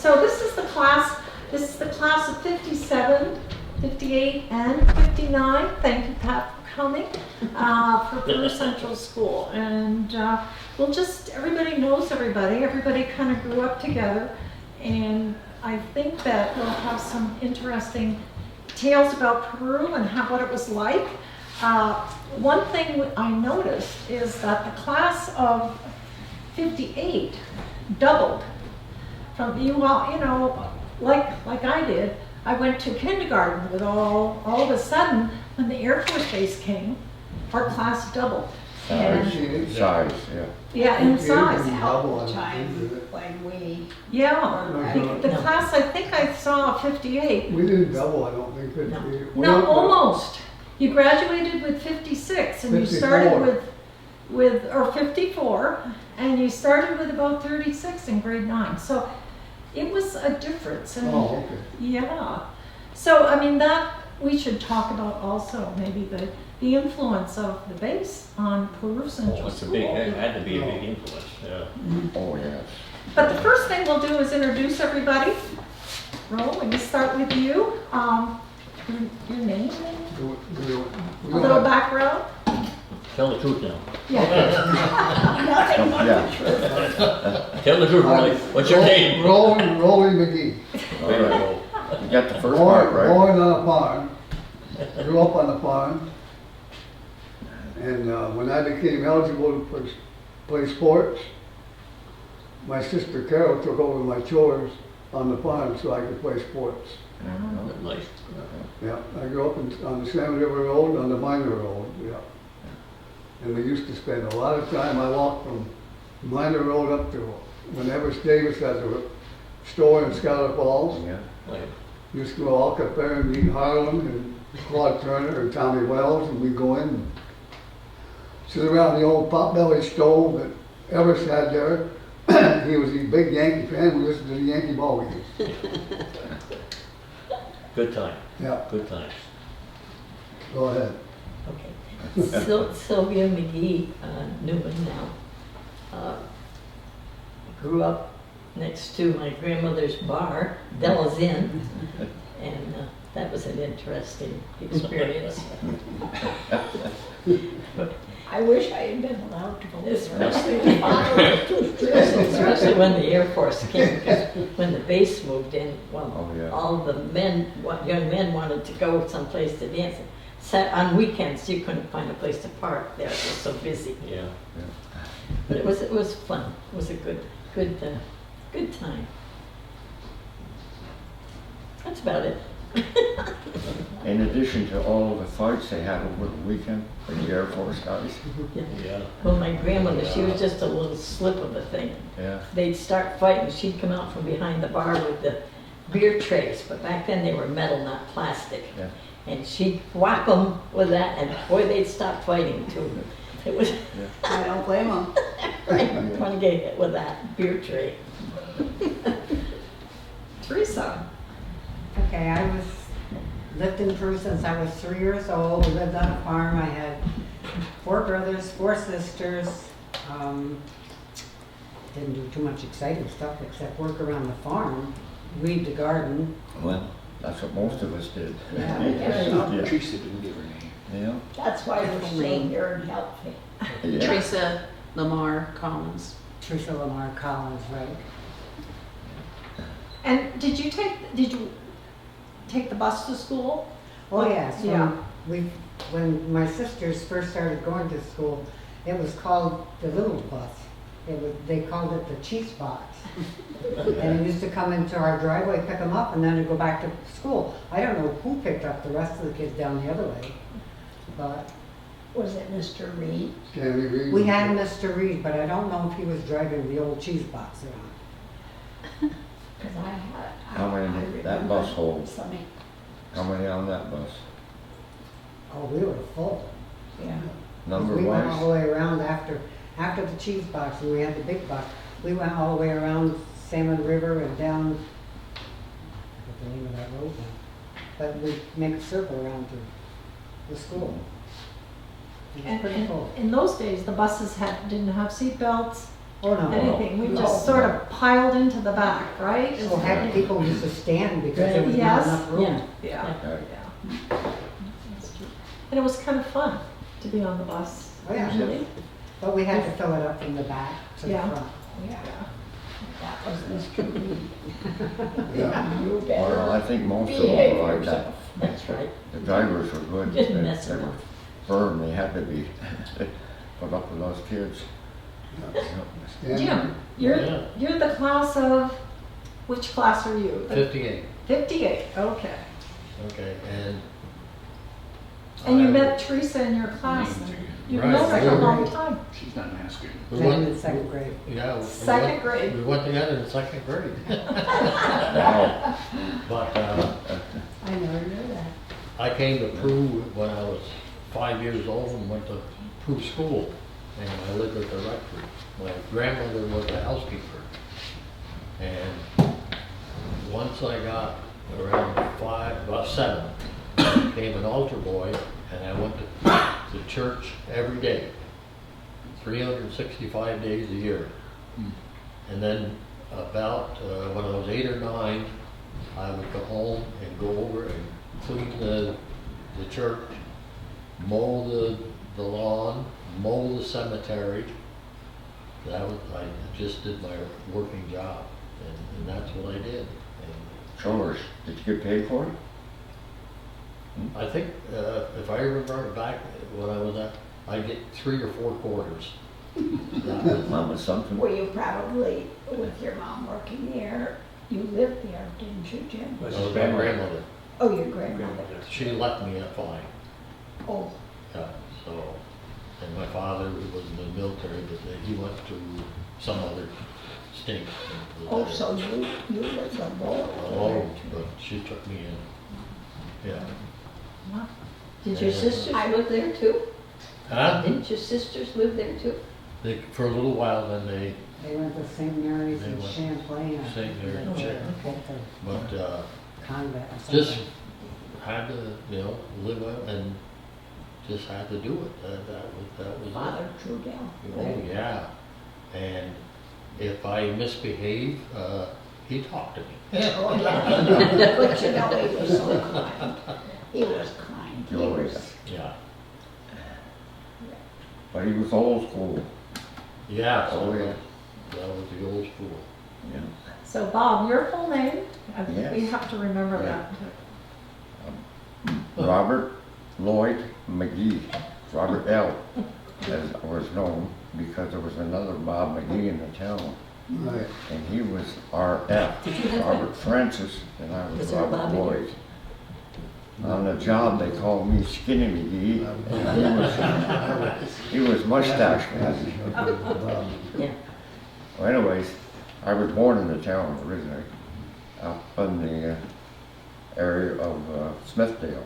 So this is the class of 57, 58, and 59. Thank you, Pat, for coming for Peru Central School. And everybody knows everybody. Everybody kind of grew up together. And I think that we'll have some interesting tales about Peru and what it was like. One thing I noticed is that the class of 58 doubled from like I did. I went to kindergarten with all of a sudden when the Air Force Base came, our class doubled. In size, yeah. Yeah, in size. The class I think I saw 58. We didn't double, I don't think 58. No, almost. You graduated with 56 and 54. you started with 54, and you started with about 36 in grade 9. So it was a difference. And Oh, okay. yeah. So I mean that we should talk about also maybe the influence of the base on Peru Central School. It had to be a big influence, yeah. Oh, yes. But the first thing we'll do is introduce everybody. Roland, we can start with you. Your name? A little background? Tell the truth now. Nothing but Yeah. the truth. Tell the truth, Roland. What's your name? Roland McGee. All right. You got the first part, right? Born on a farm, grew up on a farm, and when I became eligible to play sports, my sister Carol took over my chores on the farm so I could play sports. Nice. Yeah, I grew up on the Salmon River Road, on the Minor Road, yeah. And we used to spend a lot of time, I walked from Minor Road up to when Everest Davis has a store in Scholar Falls. Yeah. Right. Used to go walk up there and meet Harlan and Claude Turner and Tommy Wells, and we'd go in and sit around the old potbelly stove that Everest had there. He was a big Yankee fan, we listened to the Yankee ball games. Good time. Yeah, Good times. go ahead. Okay. Sylvia McGee, Newman now, grew up next to my grandmother's bar, Della's Inn, and that was an interesting experience. I wish I had been allowed to go there. Especially when the Air Force came, because when the base moved in, Oh, yeah. all the young men wanted to go someplace to dance. On weekends, you couldn't find a place to park there, it was so busy. Yeah. But it was fun. It was a good time. That's about it. In addition to all the fights they had over the weekend for the Air Force guys. Yeah. Well, my grandmother, she was just a little slip of a thing. Yeah. They'd start fighting. She'd come out from behind the bar with the beer trays, but back then they were metal, not plastic. Yeah. And she'd whack them with that, and boy, they'd stop fighting too. It was, I don't blame them. right, trying to get hit with that beer tray. Teresa. Okay, I lived in Peru since I was 3 years old, lived on a farm. I had 4 brothers, 4 sisters. Didn't do too much exciting stuff except work around the farm, weed the garden. Well, that's what most of us did. Yeah. Yeah. Teresa didn't give her name. Yeah. That's why we're staying here and helping. Yeah. Theresa, Lamar, Collins. Teresa Lamar Collins, right? And did you take the bus to school? Oh, yes. Yeah. When my sisters first started going to school, it was called the little bus. They called it the cheese box. And it used to come into our driveway, pick them up, and then it'd go back to school. I don't know who picked up the rest of the kids down the other way, but Was it Mr. Reed? Can we read? we had Mr. Reed, but I don't know if he was driving the old cheese box around. Because I had. How many did that bus hold? Something. How many on that bus? Oh, we were full. Yeah. Number We went all the wise? way around after the cheese box, and we had the big box. We went all the way around Salmon River and down, what's the name of that road now? But we make a circle around to the school. It was pretty cool. In those days, the buses didn't have seat belts, Oh, no. anything. We just sort of piled into the back, right? So half people used to stand because there was not Yes. enough room. Yeah. Yeah, Right. yeah. That's true. And it was kind of fun to be on the bus, Oh, yeah. usually. But we had to fill it up from the back to the Yeah. front. Yeah. That was this true. Yeah. You Well, better I think most of behave them were like that. yourself. That's right. The drivers were good. Just They- messing they were up. firm, they had to be. Put up with those kids. Stand Jim, Yeah. you're the class of, which class are you? 58, 58, okay. okay, and. And you I- met Theresa in your class. You've Right. known her for a long time. She's not asking. We Then went, in second grade. yeah. Second grade. We went together in second grade. Wow. But, I never knew that. I came to Peru when I was 5 years old and went to Peru school, and I lived at the rectory. My grandmother was a housekeeper, and once I got around about 7, I became an altar boy, and I went to church every day, 365 days a year. And then about when I was 8 or 9, I would go home and go over and clean the church, mow the lawn, mow the cemetery. That was, I just did my working job, and that's what I did. And Chores, did you get paid for it? I think if I remember back when I was at, I'd get 3 or 4 quarters. That was- Mom was something. Well, you probably, with your mom working there, you lived there, didn't you, Jim? that was my grandmother. Oh, your grandmother. She left me at 5. Oh, Yeah, so, and my father was in the military, but then he went to some other state. and was oh, there. so you lived a boy. Oh, but she took me in. Yeah. Did your sisters live there too? Huh? Didn't your sisters live there too? They, for a little while, then they, They went to St. Mary's They in went Champlain. I St. think. Mary's, They yeah. went to but, convent or something. just had to, live out and just had to do it. That was it. Father Trudell. Oh, yeah. And if I misbehave, he talked to me. Oh, yeah. But you know, he was so kind. He was kind. He was, Yeah. But he was old school. Yeah. Oh, yeah. That was the old school. Yeah. So Bob, your full name? Yes. We have to remember Yeah. that. Robert Lloyd McGee, Robert L, as was known, because there was another Bob McGee in the town, Right. and he was RF, Robert Francis, and I was Was there a Robert Bob in Lloyd. On the job, they called me Skinny McGee, and he was mustache man. Yeah. Well, anyways, I was born in the town originally, up in the area of Smithdale,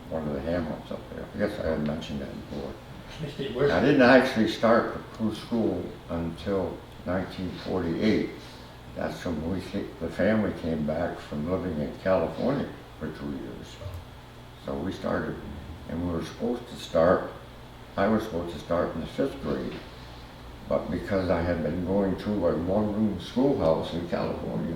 one of the hamlets up there. I guess I had mentioned that before. I didn't actually start the Peru school until 1948. That's when the family came back from living in California for 2 years. So we started, and we were supposed to start, I was supposed to start in the 5th grade. But because I had been going to a one-room schoolhouse in California,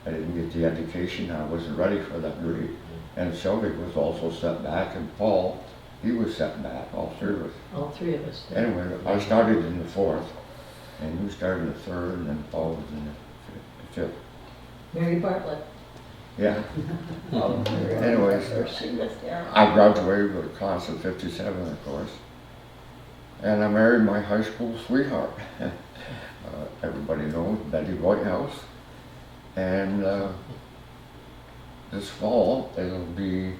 I didn't get the education, I wasn't ready for that grade. And Sylvia was also set back, and Paul, he was set back, all 3 of us. All 3 of us. did. Anyway, I started in the 4th, and you started in the 3rd, and then Paul was in the 5th. Mary Bartlett. Yeah. Anyways, she was there. I graduated with a class of 57, of course. And I married my high school sweetheart. Everybody knows Betty Whitehouse. And this fall, it'll be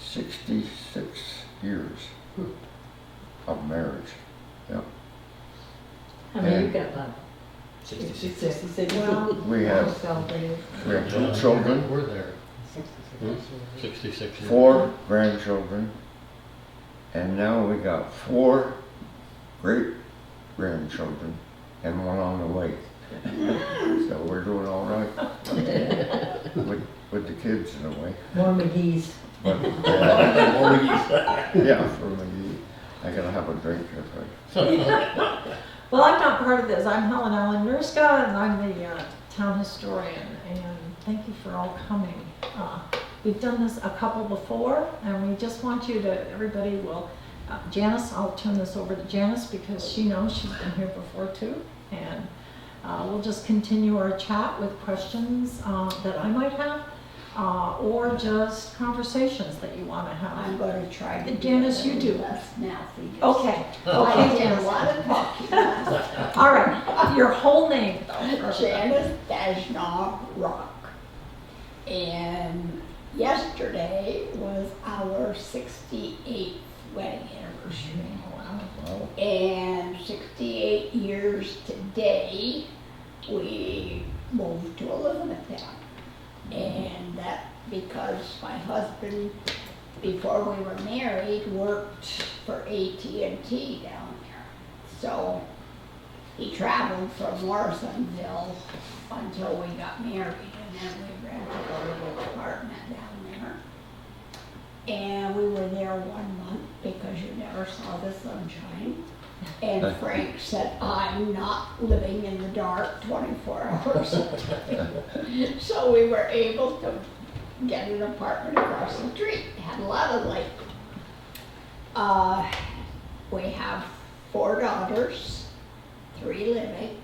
66 years of marriage. Yep. How many you And- got, Bob? 66. 66. Well, We have, celebrated. we have 2 children, We're there. 66 years. 66 years. 4 grandchildren, and now we got 4 great-grandchildren and 1 on the way. So we're doing all right with the kids in a way. More McGee's. But, More McGee's. yeah, for McGee, I gotta have a drink here, but Well, I'm not part of this. I'm Helen Nerska, and I'm the town historian, and thank you for all coming. We've done this a couple before, and we just want you to, everybody will, Janice, I'll turn this over to Janice because she knows she's been here before too, and we'll just continue our chat with questions that I might have, or just conversations that you want to have. I'm going to try to Janice, you do. less mouthy. Okay, I okay, did a Janice. lot of talking last All right, your whole name though. Janice Dashnaw Rock. And yesterday was our 68th wedding anniversary. Wow. And 68 years today, we moved to Elizabethtown. And that because my husband, before we were married, worked for AT&T down there. So he traveled from Morrisonville until we got married, and then we rented a little apartment down there. And we were there 1 month because you never saw the sunshine. And Frank said, I'm not living in the dark 24 hours a day. So we were able to get an apartment across the street. It had a lot of light. We have 4 daughters, 3 living.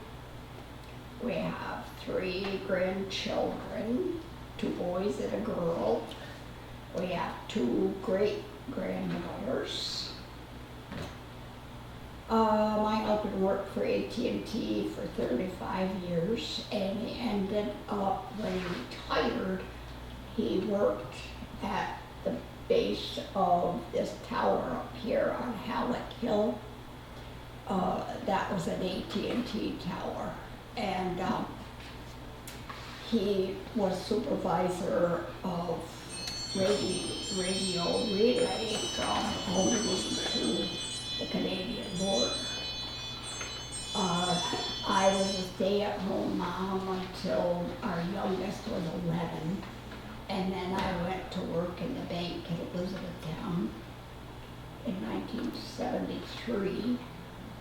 We have 3 grandchildren, 2 boys and a girl. We have 2 great-granddaughters. My husband worked for AT&T for 35 years, and he ended up, when he retired, he worked at the base of this tower up here on Halleck Hill. That was an AT&T tower, and he was supervisor of radio relay from Albany to the Canadian border. I was a stay-at-home mom until our youngest was 11, and then I went to work in the bank at Elizabethtown in 1973,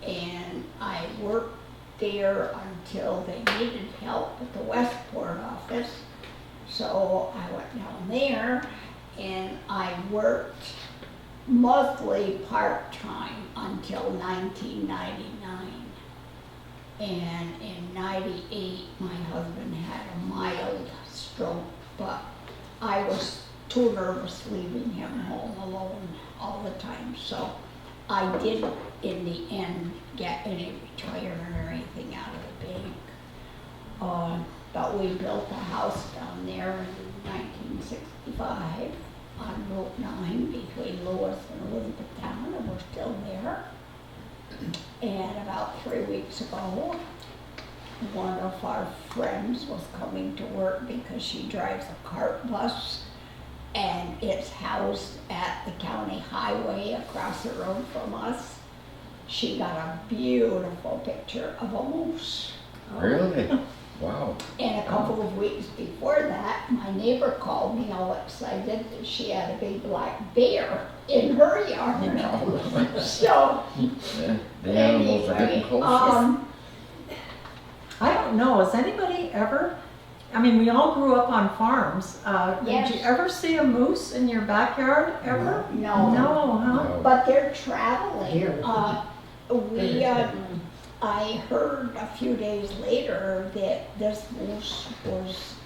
and I worked there until they needed help at the Westport office. So I went down there, and I worked mostly part-time until 1999. And in 98, my husband had a mild stroke, but I was too nervous leaving him home alone all the time. So I didn't, in the end, get any retirement or anything out of the bank. But we built a house down there in 1965 on Route 9 between Lewis and Elizabethtown, and we're still there. And about 3 weeks ago, one of our friends was coming to work because she drives a cart bus, and it's housed at the county highway across the road from us. She got a beautiful picture of a moose. Really? Wow. And a couple of weeks before that, my neighbor called me all excited that she had a big black bear in her yard. So, Yeah, the animals are getting anyway, closer. I don't know, has anybody ever, I mean, we all grew up on farms. Yes. Did you ever see a moose in your backyard, ever? no, No, huh? No. but they're traveling. Here. I heard a few days later that this moose was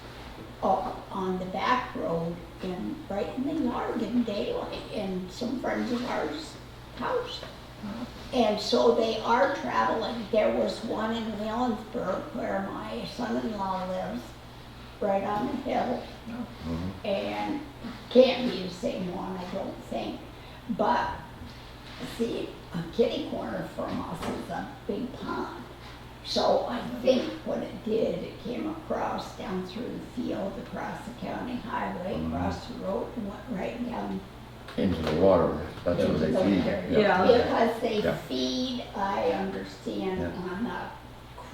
up on the back road and right in the yard in daylight in some friends of ours' house. And so they are traveling. There was one in Williamsburg where my son-in-law lives, right on the hill. Mhm. And can't be the same one, I don't think. But see, a kitty corner from us is a big pond. So I think what it did, it came across down through the field, across the county highway, across the road, and went right down. Into the water, that's where they feed. Yeah. Because they Yeah. feed, I understand, Yeah. on the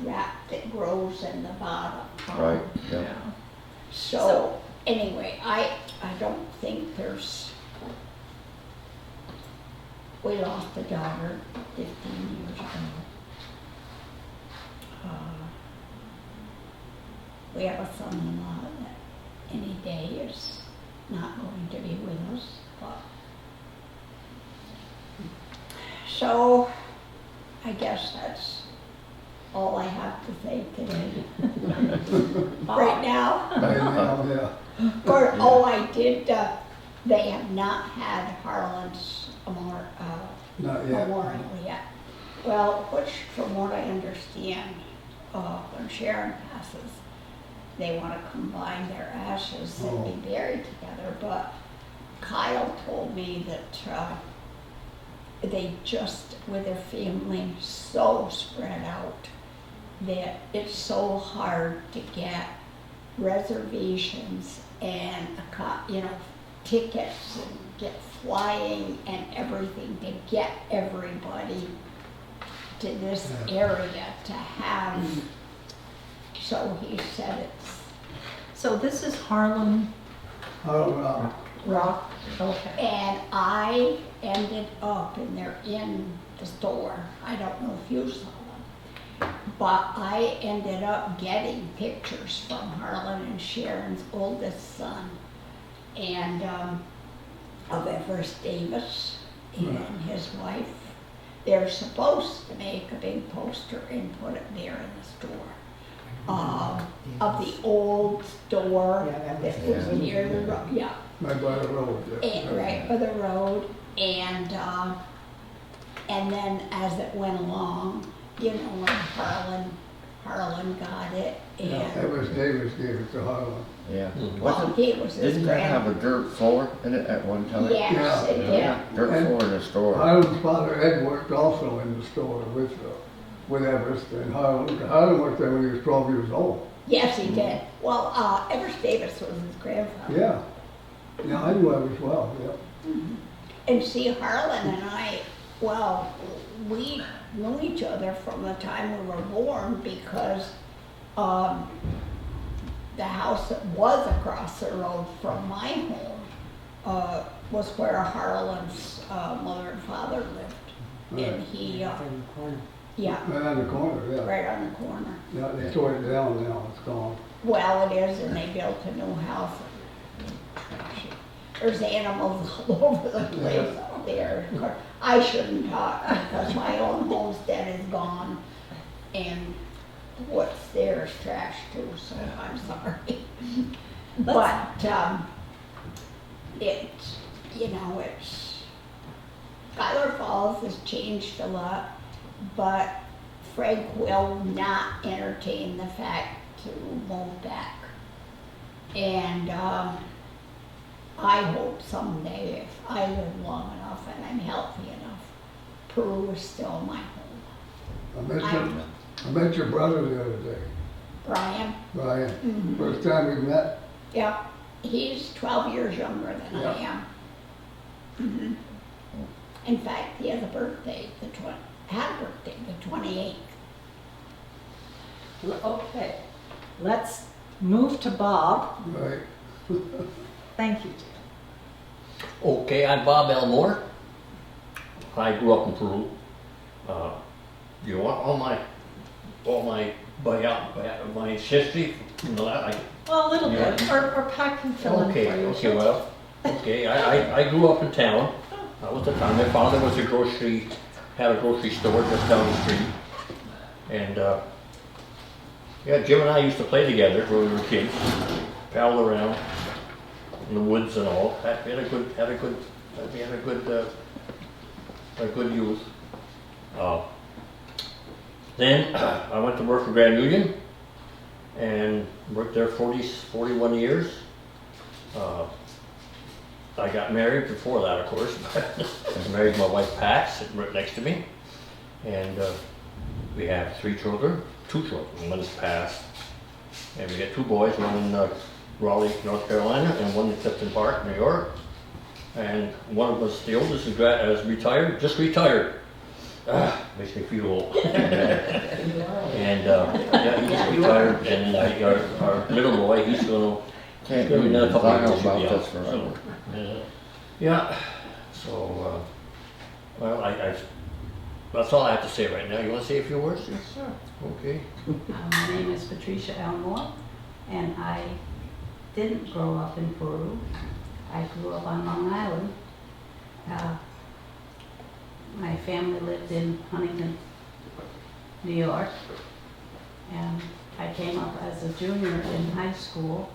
crap that grows in the bottom. Right, yeah. So, anyway, I don't think we lost a daughter 15 years ago. we have a son-in-law that any day is not going to be with us, but. So, I guess that's all I have to say today. Right now. Yeah. Or, oh, I did, they have not had Harlan's Not yet. memorial yet. Well, which, from what I understand, when Sharon passes, they want to combine their ashes and be buried together, but Kyle told me that they just, with their family, so spread out that it's so hard to get reservations and tickets and get flying and everything to get everybody to this area to have. So he said it's So this is Harlem Rock, okay. And I ended up, and they're in the store, I don't know if you saw them, but I ended up getting pictures from Harlan and Sharon's oldest son, and of Everest Davis and his wife. They're supposed to make a big poster and put it there in the store. Of the old store Yeah, that was near the road, yeah. Right by the road, yeah. And right by the road, and then as it went along, when Harlan got it, Yeah, and Everest Davis gave it to Harlan. Yeah. well, he was his Didn't that have grand. a dirt floor in it at one time? Yes, it did. Dirt And- floor in the store. Harlan's father Ed worked also in the store with Everest, and Harlan worked there when he was 12 years old. Yes, he did. Well, Everest Davis was his grandfather. Yeah. Yeah, I knew Everest well, yeah. And see, Harlan and I, well, we knew each other from the time we were born because the house that was across the road from my home was where Harlan's mother and father lived. And he, In the corner. yeah, Right on the corner, yeah. right on the corner. Yeah, they tore it down now, it's gone. Well, it is, and they built a new house. There's animals all over the place out there. Of course, I shouldn't talk because my own homestead is gone, and what's there is trash too, so I'm sorry. But, Schuyler Falls has changed a lot, but Frank will not entertain the fact to move back. And I hope someday, if I live long enough and I'm healthy enough, Peru is still my home. I met your brother the other day, Brian, Brian. First time we met. yeah, he's 12 years younger than I Yeah. am. Mhm. In fact, he has a birthday, had a birthday, the 28th. Okay, let's move to Bob. Right. Thank you, dear. Okay, I'm Bob Elmore. I grew up in Peru. You want all my history from the last? Well, a little Yeah. bit, or Pat can fill in for you. Okay, well, okay, I grew up in town. That was the time. My father was had a grocery store just down the street. And, yeah, Jim and I used to play together when we were kids, paddle around in the woods and all. We had a good youth. Then I went to work for Grand Union and worked there 41 years. I got married before that, of course. I married my wife Pat, sitting right next to me. And we have 3 children, 2 children. One is passed. And we got 2 boys, one in Raleigh, North Carolina, and one in Clifton Park, New York. And one of us, the oldest, is retired, just retired. Makes me feel old. And yeah, he just retired. And our middle boy, he's going to Can't Maybe do another couple of vinyl years about should be this out. forever. Yeah, so, well, that's all I have to say right now. You want to say a few words? Sure. Okay. My name is Patricia Elmore, And I didn't grow up in Peru. I grew up on Long Island. My family lived in Huntington, New York. And I came up as a junior in high school,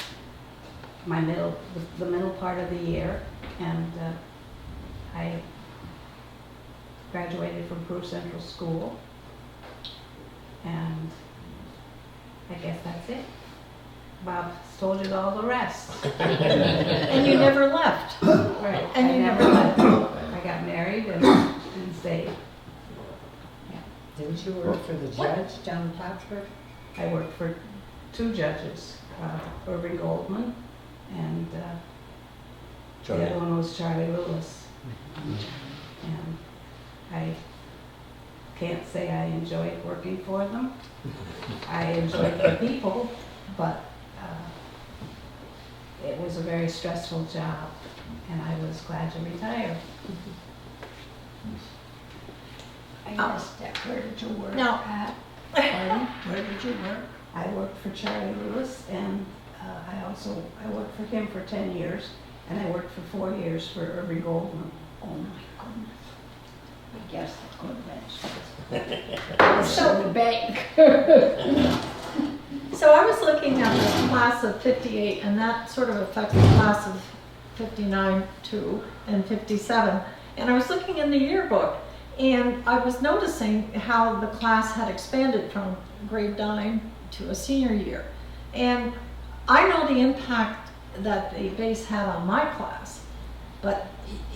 the middle part of the year. And I graduated from Peru Central School. And I guess that's it. Bob told you all the rest. And you never left. Right. And you never left. I got married and stayed. Didn't you work for the judge down in Plattsburgh? I worked for 2 judges, Irving Goldman and the other one was Charlie Lewis. And I can't say I enjoyed working for them. I enjoyed the people, but it was a very stressful job, and I was glad to retire. I missed that. Where did you work No. at? Pardon? Where did you work? I worked for Charlie Lewis, and I worked for him for 10 years, and I worked for 4 years for Irving Goldman. Oh my goodness. I guess I could have been. So the bank. So I was looking at the class of 58, and that sort of affects the class of 59 too, and 57. And I was looking in the yearbook, and I was noticing how the class had expanded from grade 9 to a senior year. And I know the impact that the base had on my class, but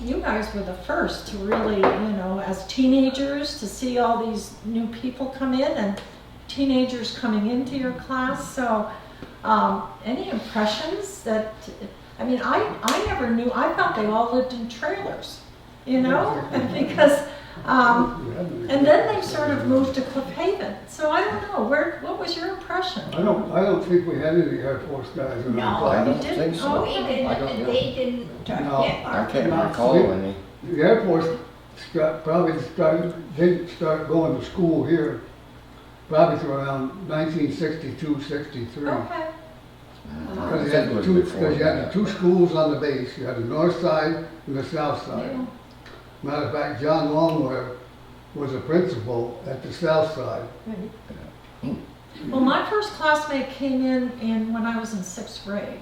you guys were the first to really, as teenagers, to see all these new people come in and teenagers coming into your class. So any impressions that, I never knew, I thought they all lived in trailers, because, and then they sort of moved to Cliff Haven. So I don't know, what was your impression? I don't think we had any Air Force guys in our No. I class. don't didn't? think so. Oh, We I don't didn't, know. they didn't No. hit our. I can't recall any. The Air Force didn't start going to school here probably through around 1962, 63. Okay. Because you I had think it was the before that. 2 schools on the base. You had the north side and the south side. Yeah. Matter of fact, John Longware was a principal at the south side. Well, my first classmate came in when I was in 6th grade.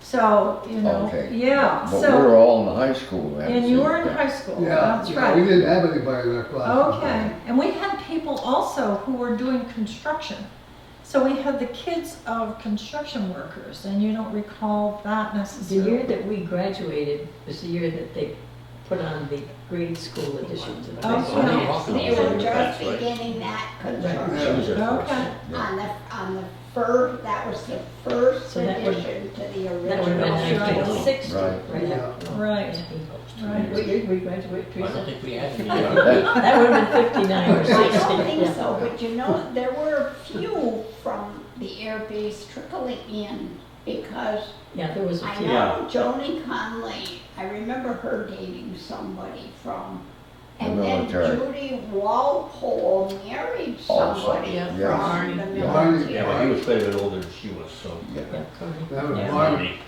So, Okay. yeah, But we so, were all in high school then. and you were in high school, that's We right. didn't have anybody in our class. Okay, and we had people also who were doing construction. So we had the kids of construction workers, and you don't recall that The necessarily. year that we graduated was the year that they put on the grade school edition to the Oh, high school. yeah. They were just That's right. beginning that She construction. was there first. Okay. On the first, that was the first So that would- addition to the That would have been original. 1960. Right. after. Right. Right. What year did we graduate, I Teresa? don't think we had any. That would have been 59 or 60. I don't think yeah. so, but there were a few from the air base trickling in because Yeah, there was a I few. know Joni Conley, I remember her dating somebody from, and The then military. Judy Walpole married Also, somebody yeah, from yes. the Barney. military. Yeah, but he was quite a bit older than she was, so. Yeah. Yeah, Cody. That was Yeah. Barney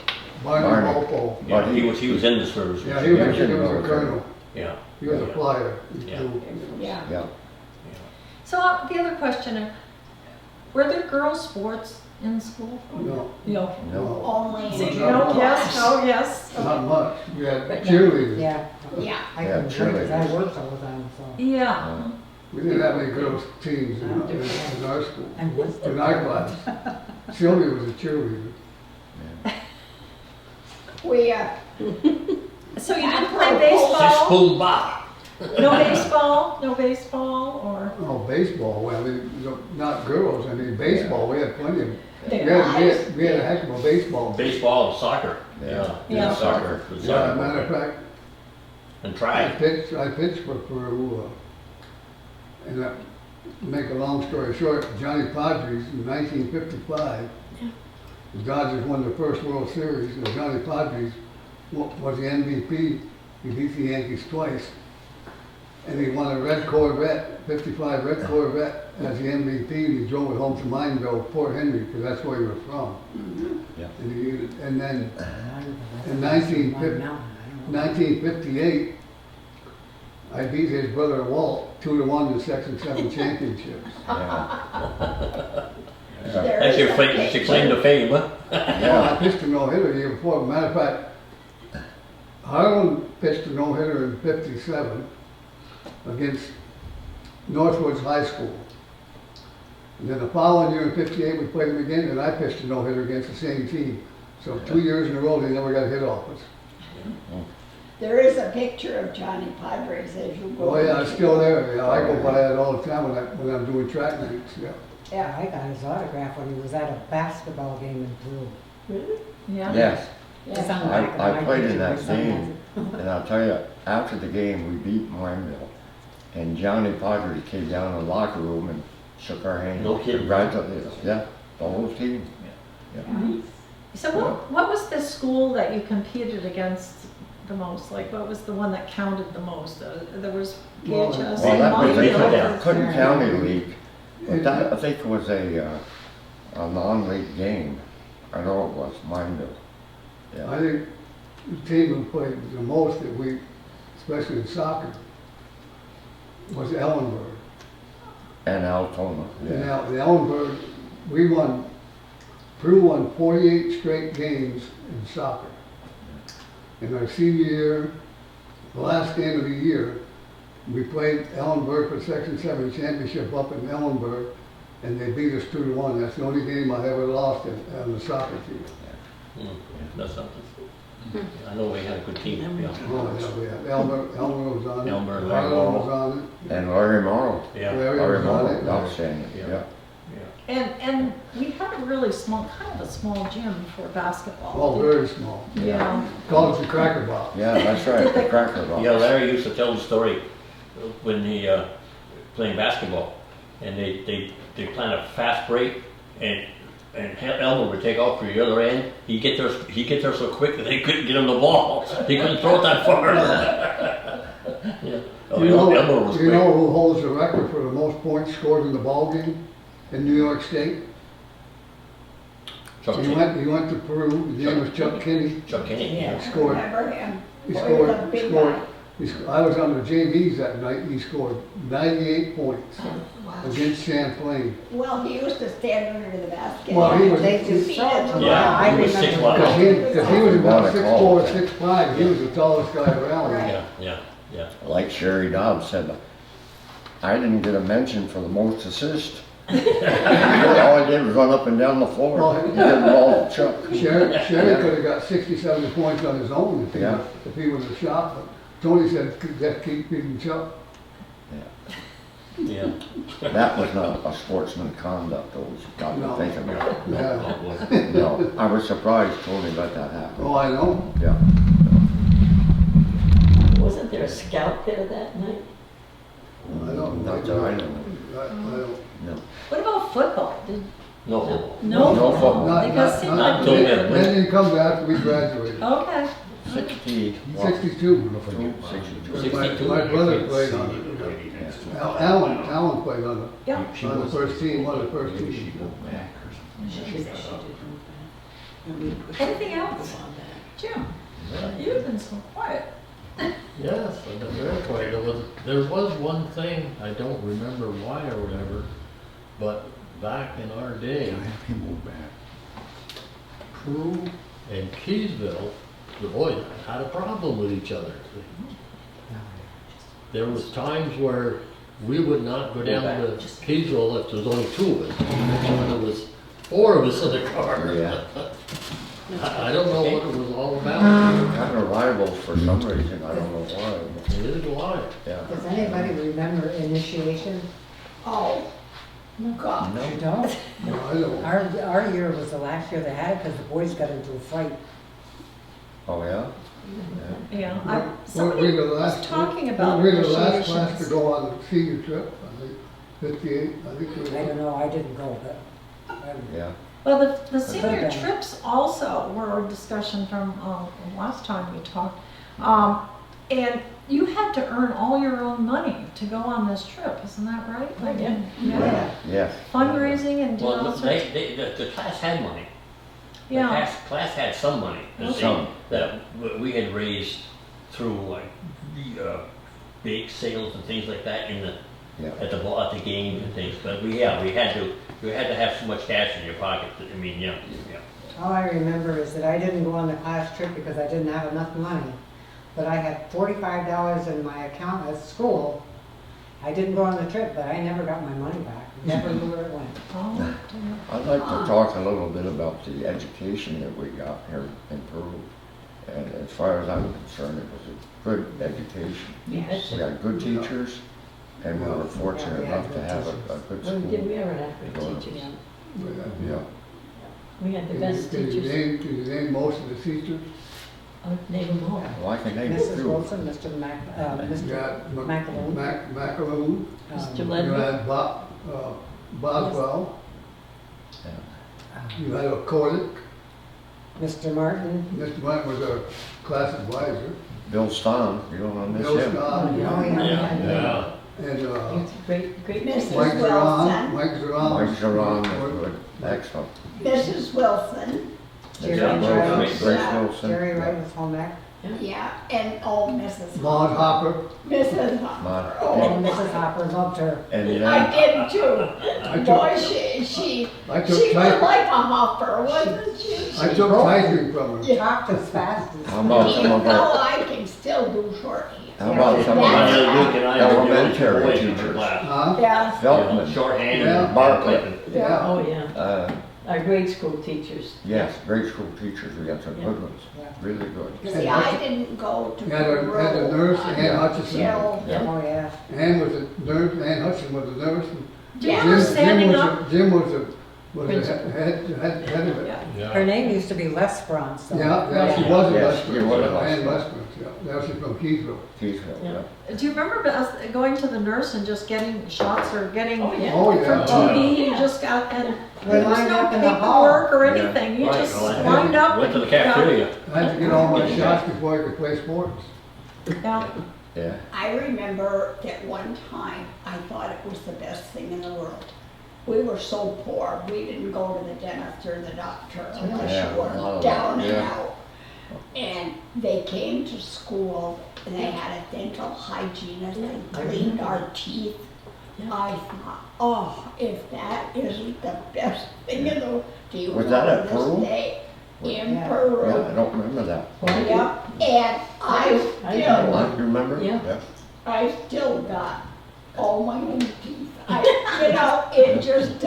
Barney. Walpole. Yeah, But he was in the service. Yeah, he was in the a military. colonel. Yeah. He was a flyer. Yeah. Yeah. Yeah. So the other question, were there girls' sports in school? No, No. No. Only So, in No, yes, oh, yes. not much. We had But- cheerleaders. Yeah, Yeah, I Yeah, couldn't drink because I cheerleaders. worked all the time, so. Yeah. We didn't have any girls' teams in our school, And what's the in our class. Sylvia was a cheerleader. we, So you didn't Just play baseball? pulled back. No baseball, or? Oh, baseball, well, not girls, I mean, baseball, we had plenty of, we guys. had a heck of a baseball. Baseball and soccer. Yeah. Yeah. Soccer. The Yeah, soccer matter of program. fact, And I track. pitched for Peru, and to make a long story short, Johnny Padres in 1955, the Dodgers won their first World Series, and Johnny Padres was the MVP. He beat the Yankees twice. and he won a red Corvette, 55 red Corvette as the MVP, and he drove it home to Mineville, Port Henry, because that's where he was from. Yeah. And then in 1958, I beat his brother Walt 2-1 in Section 7 championships. Yeah. That's your claim to fame, huh? I pitched a no-hitter the year before. Matter of fact, Harlan pitched a no-hitter in 57 against Northwoods High School. And then the following year in 58, we played them again, and I pitched a no-hitter against the same team. So 2 years in a row, they never got a hit off us. There is a picture of Johnny Padres as you go. Oh yeah, it's still there. Yeah, I go by that all the time when I'm doing track meets. Yeah. Yeah, I got his autograph when he was at a basketball game in Peru. Really? Yeah. Yes, It's on the back of I my played in picture that or something. game, and I'll tell you, after the game, we beat Mineville, and Johnny Padres came down in the locker room and shook our hand. No kidding. Congratulated us. Yeah, the whole team. So what was the school that you competed against the most? Like, what was the one that counted the most? There was Well, PHS Well, that was Mineville. a Clinton County League, but that, I think, was a non-league game. I know it was, Mineville. I Yeah. think the team who played the most that we, especially in soccer, was Elmore. And Altona, And yeah. now, the Ellenberg, Peru won 48 straight games in soccer. In our senior year, the last game of the year, we played Ellenberg for Section 7 championship up in Ellenberg, and they beat us 2-1. That's the only game I ever lost on the soccer team. That's something. I know we had a good team. Oh, yeah, we had Elmer was on it. Elmer, Larry Harlan Morrow. was on it. And Larry Morrow. Yeah. Larry Larry was on Morrow, it. outstanding, Yeah. yeah. And we had a really small, kind of a small gym for basketball. Oh, very small. Yeah. Called it the Cracker Box. Yeah, that's right, the Cracker Box. Yeah, Larry used to tell the story when he playing basketball, and they plan a fast break, and Elmore would take off for the other end. He'd get there so quick that they couldn't get him the ball. He couldn't throw it that far. Yeah. Oh, Elmore was You quick. know who holds the record for the most points scored in the ball game in New York State? Chuck He Kinney. went to Peru. His name was Chuck Kinney. Chuck Kinney, yeah. He scored. Remember him? He Boy, scored. he was a big scored. guy. I was on the JVs that night. He scored 98 points Wow. against Champlain. Well, he used to stand under the basket. Well, he was- They He just beat saw it. him. Yeah, I he was remember 6'1". that. Because he was about What a 6'4", call. 6'5". He was the tallest guy around. Right. Yeah. Like Sherry Dobbs said, I didn't get a mention for the most assist. All I did was run up and down the floor. Well, He did it all to Chuck. Sherry could have got 60, 70 points on his own Yeah. if he was a shot, but Tony said, just keep beating Chuck. Yeah. That was not a sportsman conduct, though, you got No. to think about it. Yeah. No, I was surprised Tony let that happen. Oh, I know. Yeah. Wasn't there a scout there that night? I don't Not that I know. I don't. No. What about football? No football. No No football. football. Because seemed like until we- then. Then he comes after we graduated. Okay. 60. 62. 62. My brother played on it. Alan played on Yeah. the first team, one of the first teams. Anything else? Jim, you've been so quiet. Yes, I've been very quiet. There was one thing, I don't remember why or whatever, but back in our day, Peru and Keysville, the boys had a problem with each other. There was times where we would not go down to Keysville if there was only two of us. There was four of us in the car. Yeah. I don't know what it was all about. Kind of rivals for some reason, I don't know why. Neither do I. Yeah. Does anybody remember initiation? Oh, God. You don't? No, I don't. Our year was the last year they had it because the boys got into a fight. Oh, yeah? Yeah, We somebody were the was last, talking about we were the last class to initiations. go on the senior trip, I think, 58, I think we I were. don't know, I didn't go, but. Yeah. Well, the senior Okay. trips also were a discussion from last time we talked. And you had to earn all your own money to go on this trip, isn't that right? Like, Yeah. yeah. Yes. Fundraising and doing all Well, sorts. the class had money. The Yeah. class had some money. Some. That we had raised through like bake sales and things like that in the Yeah. at the games and things. But we had to have so much cash in your pocket. I mean, yeah. All I remember is that I didn't go on the class trip because I didn't have enough money. But I had $45 in my account at school. I didn't go on the trip, but I never got my money back. Never knew where it went. Oh, dear. I'd like to talk a little bit about the education that we got here in Peru. And as far as I'm concerned, it was a good education. Yes. We had good teachers, and we were fortunate Yeah, we had enough to good have a teachers. good Well, did school. we ever have good teachers? Yeah. We had the Can best you teachers. name most of the teachers? Name them all. Well, I can name a Mrs. few. Wilson, Mr. You Mr. got McAloon. Macaloon. Mr. You Ledbetter. had Boswell. You had a Kolik. Mr. Martin. Mr. Martin was our class advisor. Bill Stahn, you don't want to miss Bill him. Scott. Yeah. And It's great Mike Mrs. message. Zeron. Wilson. Mike Zeron. Mike Sharon was good, excellent. Mrs. Wilson, Jerry Grace Wright. Wilson. Jerry Wright was home ec. yeah, and Mrs. Maud Hopper. Mrs. Hopper. Maud. Oh, And Mrs. Hopper loved her. And I then, did too. I Boy, took, she I took was typing. like a hopper, wasn't she? I took typing from her. Yeah. Talked as fast as. how about some of Now our, I can still do shorthand. how about some of Yeah. our elementary teachers? Huh? Yeah, Feldman, Shorthand Yeah. and Bartlett. Yeah. Oh, yeah. Our grade school teachers. Yes, grade school teachers, we got some Yeah. good ones, Yeah. really good. see, I didn't go to Had a nurse, Ann Hutchison. until, Yeah. Oh, yeah. Ann was a nurse, Ann Hutchison was a nurse. and Do you Yeah. remember standing up? Jim was the Principal. head of it. Yeah. Her name used to be Les Bronze. though. Yeah, she was a Yes, she Westbrook, was a Ann Westbrook. Westbrook, yeah. Now she's from Keithville. Keithville, Yeah. yeah. Do you remember us going to the nurse and just getting shots or getting Oh, yeah. Oh, for yeah. TB? You Yeah. just got, and We there was lined no up in the hall. paperwork or Yeah. anything. You Right, just well, I lined up. Went to the and got- cafeteria. I had to get all my shots before I could play sports. Yeah. Yeah, I remember that one time, I thought it was the best thing in the world. We were so poor, we didn't go to the dentist or the doctor unless Yeah, you a lot were of down that, and yeah. out. And they came to school and they had a dental hygienist and cleaned our teeth. Yeah. I thought, oh, if that isn't the best thing in the world, do you Was know that at to this Peru? day in Yeah. Peru? yeah, I don't remember that. Yep, and I You remember? Yeah. I still got all my own teeth. It just,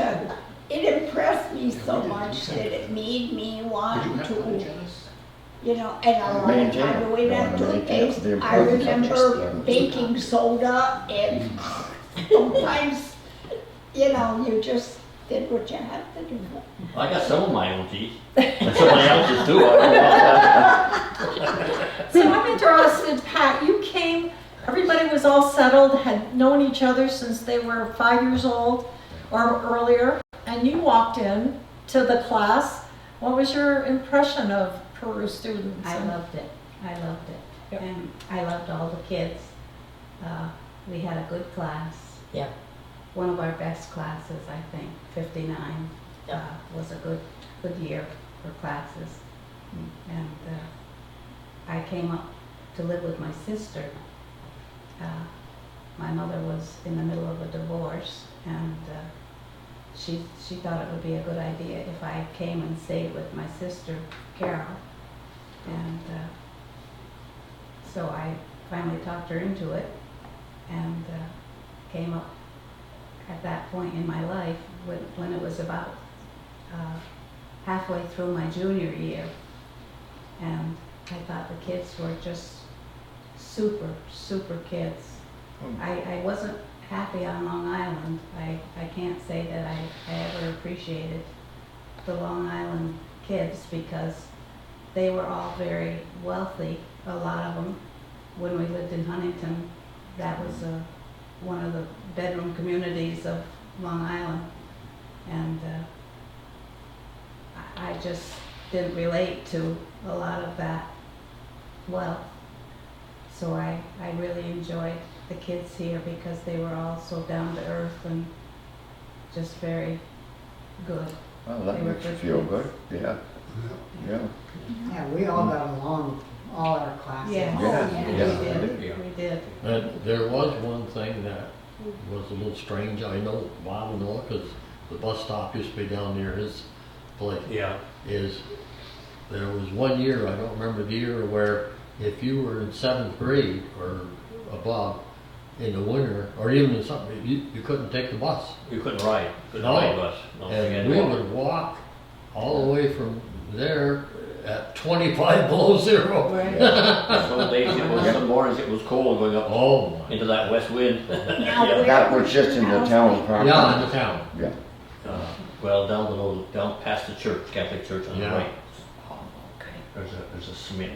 it impressed me so much that it made me want to, and a lot of Maintain time it. the way You that wanna maintain toothpaste, the I importance of remember just, baking soda and sometimes, you just did what you had to do. I got some of my own teeth. And somebody else's too. I don't know. So I'm interested, Pat, you came, everybody was all settled, had known each other since they were 5 years old or earlier, and you walked in to the class. What was your impression of Peru students? I loved it. I loved it. Yep. And I loved all the kids. We had a good class. Yeah. One of our best classes, I think, 59, was a good year for classes. And I came up to live with my sister. My mother was in the middle of a divorce, and she thought it would be a good idea if I came and stayed with my sister, Carol. And so I finally talked her into it, and came up at that point in my life when it was about halfway through my junior year. And I thought the kids were just super kids. I wasn't happy on Long Island. I can't say that I ever appreciated the Long Island kids because they were all very wealthy, a lot of them. When we lived in Huntington, that was one of the bedroom communities of Long Island. And I just didn't relate to a lot of that wealth. So I really enjoyed the kids here because they were all so down to earth and just very good. Well, that They were makes you good feel kids. good, yeah, yeah. Yeah, we all got along, all our classes. Yeah, Yeah, we yeah, did, yeah. we did. And there was one thing that was a little strange, I know Bob will know, because the bus stop used to be down near his place. Yeah. Is, there was one year, I don't remember the year, where if you were in 7th grade or above in the winter, or even in something, you couldn't take the bus. You couldn't ride, couldn't No. ride bus. No, you had And to we walk. would walk all the way from there at 25 below zero. Right. Some days it was, some mornings it was cold going up Oh my. into that west wind. Now, Yeah. where That was just in the town proper. Yeah, in the town. Yeah, Well, down below, down past the church, Catholic church on the Yeah. right. Okay. There's a cement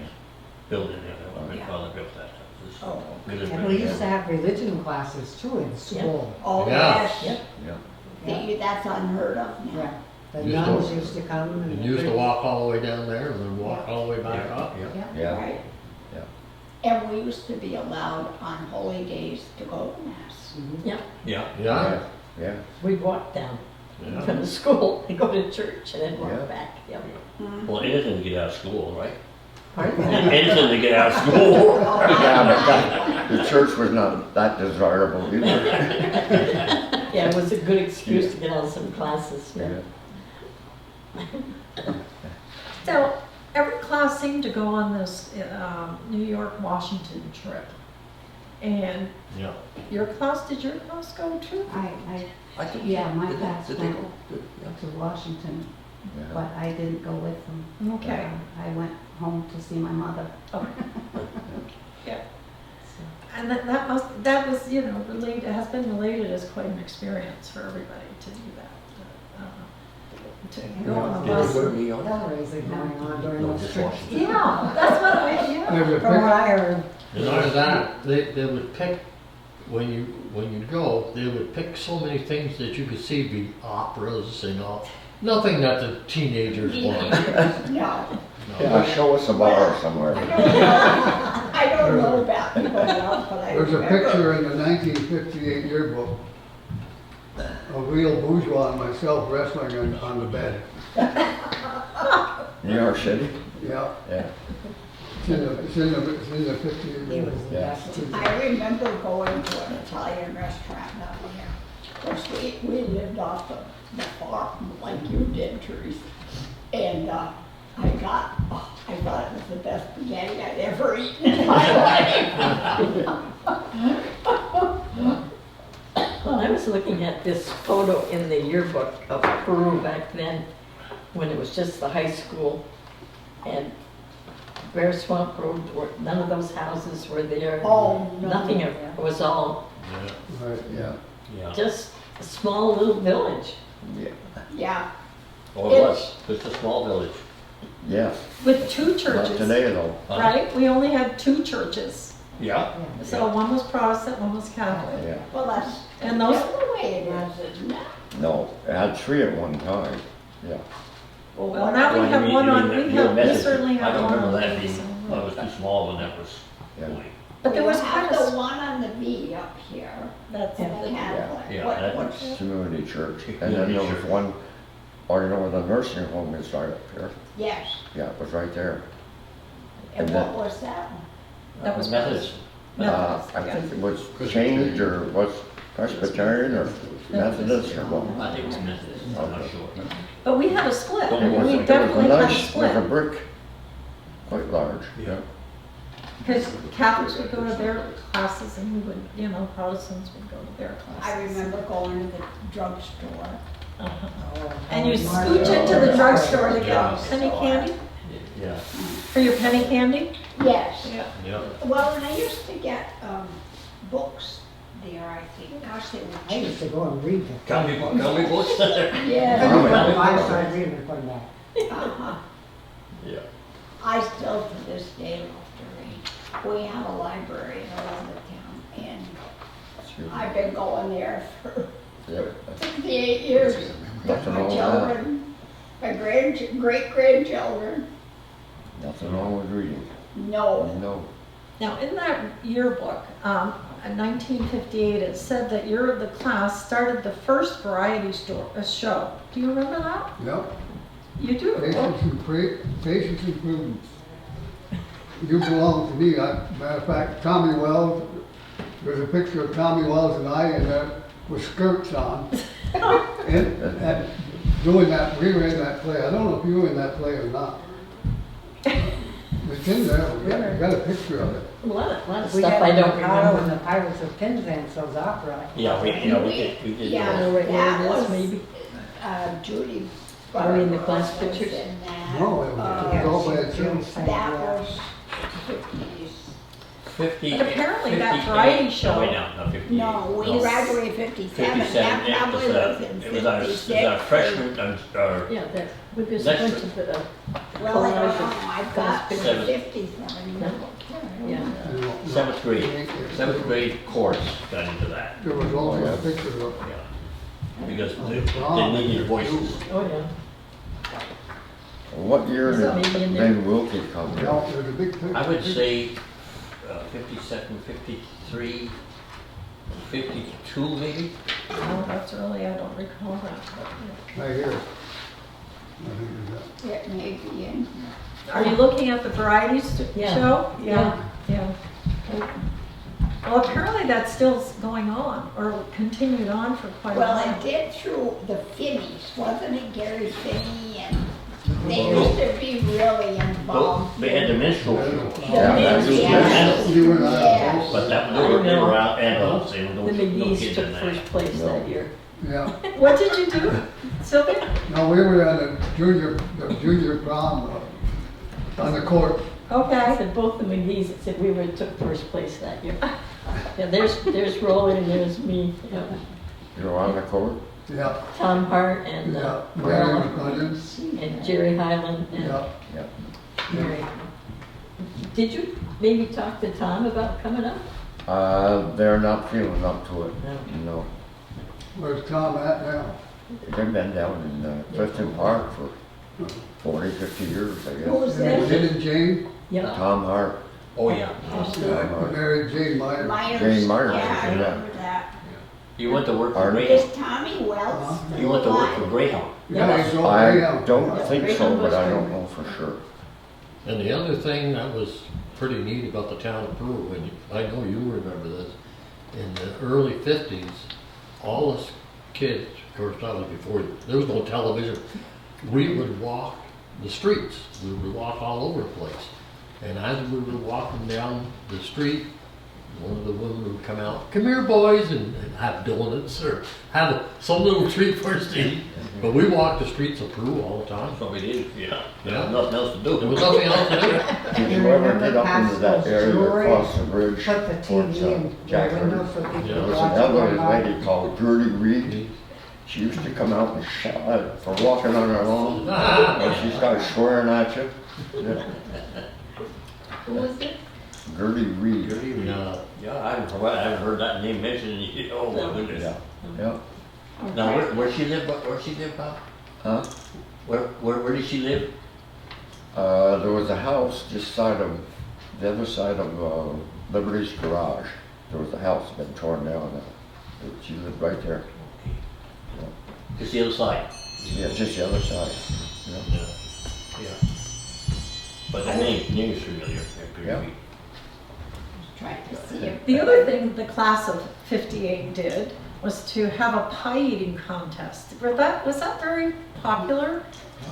building there that my grandfather built that. It was Oh, really And we pretty. used to have religion classes too in school. Oh, Yeah. yes. Yep. yeah. That's unheard of now. Yeah, the Used to- nuns used to come and. And used to walk all the way down there and then walk all the way back up. Yeah. Yeah, Right. yeah. And we used to be allowed on holy days to go to mass. Mhm. Yeah. Yeah. Yeah, We'd walk down Yeah. from the school and go to church and then walk Yeah. back. Yep. Well, anything to get out of school, right? Pardon? Anything to get out of school. yeah, but the church was not that desirable either. Yeah, it was a good excuse to get out of some classes. Yeah. So every class seemed to go on this New York, Washington trip. And Yeah. your class, did your class go too? Yeah, my Did they- class did they went go? Good, yeah. to Washington, Yeah. but I didn't go with them. Okay. I went home to see my mother. Yeah. And that was, you know, related, has been related as quite an experience for everybody to do that. To go on a Did bus. they go to New York? Fundraising going on during No, those just trips. Washington. Yeah, that's what There's a From what I heard. And not only that, they would pick, when you go, they would pick so many things that you could see, be operas and all, nothing that the teenagers want. No. Yeah, show us a bar somewhere. I don't know about going out, but I There's a remember. picture in the 1958 yearbook of real bourgeois and myself wrestling on the bed. New York City? Yeah, Yeah. it's in the 58 He was yearbook. the Yeah. best teacher. I remember going to an Italian restaurant down here. Of course, we lived off the farm like you did, Theresa. And I thought it was the best spaghetti I'd ever eaten in my life. Well, I was looking at this photo in the yearbook of Peru back then, when it was just the high school. And Bear Swamp Road, none of those houses were there. Oh, no. Nothing, it was all Yeah. Right. Yeah, Yeah. just a small little village. yeah, Yeah, Oh, it was. Just a small village. yeah. With two Not churches, today though. right? We only had two churches. Yeah. So one was Protestant, one was Catholic. Yeah. well, that's And those- the way it is, isn't it? No, it had three at one time. Yeah. Well, what now we Well, have you one mean on, that we your have, we message- certainly have I don't one on remember that being, Mason well, it Road. was too small when that was Yeah. going. But there We was have kind the of, one on the V up here, that's, the Catholic. Yeah, What- that what's- was- Community church. And then Community there was church. one, or you know where the nursing home is right up here? Yes, Yeah, it was right there. and And what then- was that? That was Methodist. Methodist, I yeah. think it was changed or was Presbyterian or Methodist or what. I think it was Methodist, I'm not sure. But we had a split. Don't It was, We it was definitely had a nice, with a split. brick, quite large. Yeah. Because Catholics would go to their classes and we would, you know, Protestants would go to their classes. I remember going to the drugstore. Uh-huh. Oh, And you Helen scooch Nerska. into the drugstore to get Yeah. penny candy, Yeah. for your penny candy? Yes, Yeah. Yeah. well, and I used to get books there, I think, gosh, they were I used cheap. to go and read them. Tell me books. Yeah. I started reading them from that. Uh-huh. Yeah. I still to this day love to read. We have a library around the town, and Excuse me. I've been going there for Yeah. 68 years with Nothing my wrong with that. children, my great-grandchildren. Nothing wrong with reading. No, No. Now, in that yearbook, in 1958, it said that the class started the first variety show. Do you remember that? Yep. You do? Patience and prudence. You belong to me. Matter of fact, Tommy Wells, there's a picture of Tommy Wells and I in there with skirts on. and doing that, we were in that play. I don't know if you were in that play or not. It's in there. We got a picture of it. A lot of We stuff had I don't Ricardo remember. and the Pirates of Penzance opera. Yeah, we did. Yeah, know where it that is, was, maybe. Judy. Are we in the class was pictures? in that. No, it was all by itself. That was 50s. 50. But apparently that 58. variety show- No, wait, no, 58. No, we graduated 57. 57, That yeah, probably was in it was our 56. freshman, Yeah, that, we just That's went true. to the, Well, I don't collage know, of I've got class 57. yeah. seventh grade course got into that. There was also a picture of Yeah. Because they needed voices. Oh, yeah. What year Is that did maybe in there? Ben Wilkie come here? No, there's a big picture. I would say 57, 53, 52 maybe? No, that's early, I don't recall that. but, Right here. I think it's that. It may be in. yeah. Are you looking at the variety Yeah. show? Yeah. Well, apparently that's still going on, or continued on for quite a Well, while. it did through the Finneys, wasn't it, Gary Finney? And they used to be really involved. They had the minstrel show. Yeah, that's Yeah. You and I, Yeah. But they were out adults, they were The no McGee's kids took in that. first place that year. yeah. What did you do, Sylvia? No, we were at the junior prom on the court. I Okay. said both the McGee's said we took first place that year. Yeah, there's Roland and there's me, yeah. You were on the court? Yeah, Tom Hart and yeah. Roland Mary McCullers. and Jerry Highland and Yeah. Mary. Did you maybe talk to Tom about coming up? They're not feeling up to it, no. Where's Tom at now? They've been down in Clifton Park for 40, 50 years, I Who's guess. that? Didn't Jane? Yeah. Tom Hart, Oh, yeah. Married Jane Meyer. Myers. Jane Myers, Yeah, I yeah. remember that. You went to work for Pardon? Greyhound. Is Tommy Wells still You went to work for alive? Greyhound. Yeah, he's over I there. don't think so, but I don't know for sure. And the other thing that was pretty neat about the town of Peru, and I know you remember this, in the early 50s, all us kids, of course, that was before, there was no television, we would walk the streets. We would walk all over the place. And as we were walking down the street, one of the women would come out, "Come here, boys," and have donuts or have some little treat for us to eat. But we walked the streets of Peru all the time. That's what we did, yeah. There Yeah. was nothing else to do. There was nothing else to do. Did you ever get up into that area across the bridge Put the towards TV in the Jackson? window so people Yeah. There could was watch another it. lady called Gertie Reed. She used to come out and shout for walking on her lawn, and she started swearing at you. Yeah. Who was it? Gertie Reed. Yeah, I haven't heard that name mentioned in, oh my goodness. Yeah. Now, where she live, where she live, Bob? Huh? Where did she live? There was a house just the other side of Liberty's garage. There was a house been torn down. She lived right there. Just the other side. Yeah, just the other side. Yeah. Yeah. But the name is familiar. Yeah. Trying to see if. The other thing the class of 58 did was to have a pie eating contest. Was that very popular?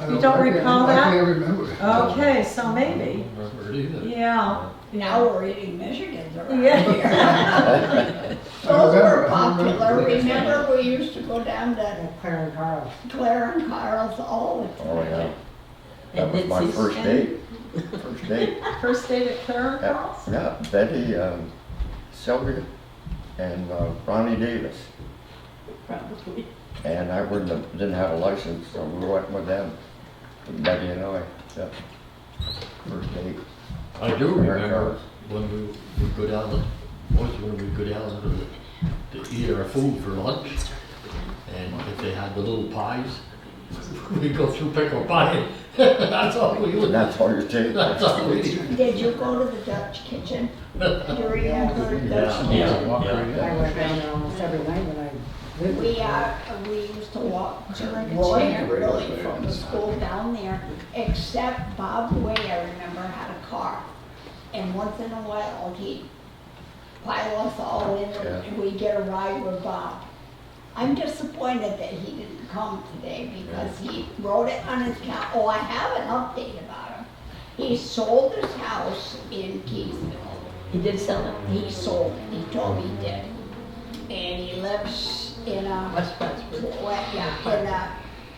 You don't recall that? I can't remember. Okay, so maybe. I don't remember it either. Yeah. Now we're eating Michigans around Yeah. here. Those I were remember popular. that. Remember, we used to go down to Claire and Carl. Claire and Carl's all the time. Oh, yeah. That And was my Mitzi's. first date. First date. First date at Clara Carl's? Yeah, Betty, Sylvia, and Ronnie Davis. Probably. And I didn't have a license, so we went with them. With Betty and I. Yeah. First date. I do remember when we would go down, when we go down to eat our food for lunch, and if they had the little pies, we'd go through pickle pie That's all we would. That's all you take. That's all we did. Did you go to the Dutch kitchen? Do you remember the Dutch Yeah, kitchen? yeah. I went down there almost every night when I lived. We used to walk to Roland really from the school down there, except Bob Way, I remember, had a car. And once in a while, he'd pile us all in and we'd get a ride with Bob. I'm disappointed that he didn't come today because he wrote it on his calendar. Oh, I have an update about him. He sold his house in Keysville. He did sell it. He sold it, he told me he did. And he lives in a, West Plattsburgh. in a,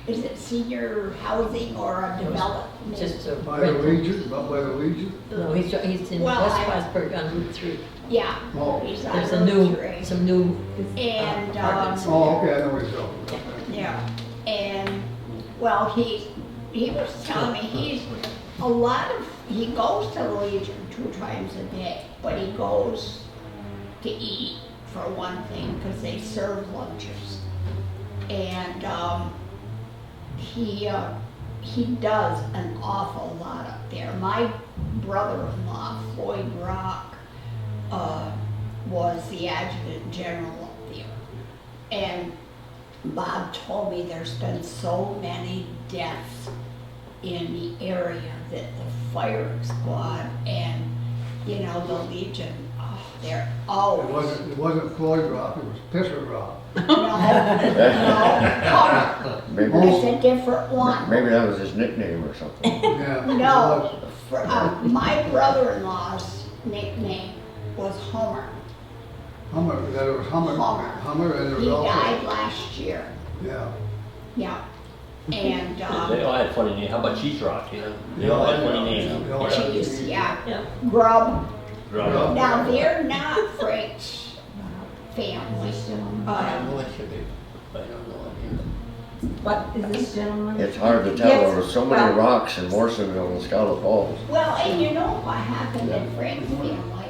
is it senior housing or a development? Just a By the rental. Legion, up by the Legion? No, he's in Well, West I- Plattsburgh on Route 3. Yeah. Oh. He's on There's a Route new, 3. some new And, apartments. Oh, okay, I know what you're talking about. Yeah, and, well, he was telling me he goes to the Legion 2 times a day, but he goes to eat for one thing, because they serve lunches. And, he does an awful lot up there. My brother-in-law, Floyd Rock, was the adjutant general up there. And Bob told me there's been so many deaths in the area that the fire squad and, you know, the Legion, oh, they're always. It wasn't Floyd Rock, it was Pisser Rock. No, Maybe, it's a different one. maybe that was his nickname or something. Yeah. it No, was. my brother-in-law's nickname was Homer. Hummer, that was Hummer. Homer. Hummer and there He was also. died last year, Yeah. yeah. And, They all had funny names. How about Cheese Rock? You know, they all had funny names. They all had- cheese, yeah. Yeah. Grub. Grub. Now, they're not Frank's family. Well, it should be. I don't know. What is this gentleman? It's hard to tell, Yes, there were so many well- rocks in Morrisonville and Scholar Falls. Well, and you know what happened in Frank's family?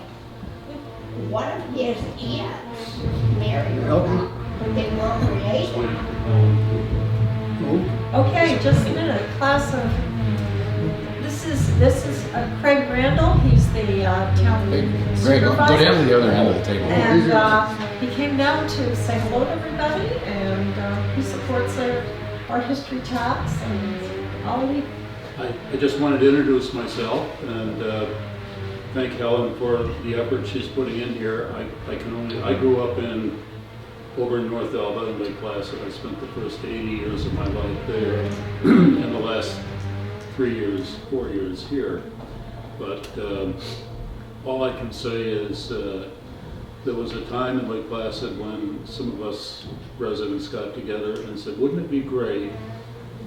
One of his aunts married her, but they weren't related. Okay, just a minute, class of, this is Craig Randall, he's the town Greg, go supervisor. down to the other end of the table. And he came down to say hello to everybody, and he supports our history talks, and all we, I just wanted to introduce myself and thank Helen for the effort she's putting in here. I grew up over in North Elba in Lake Placid. I spent the first 80 years of my life there and the last 4 years here. But all I can say is there was a time in Lake Placid when some of us residents got together and said, wouldn't it be great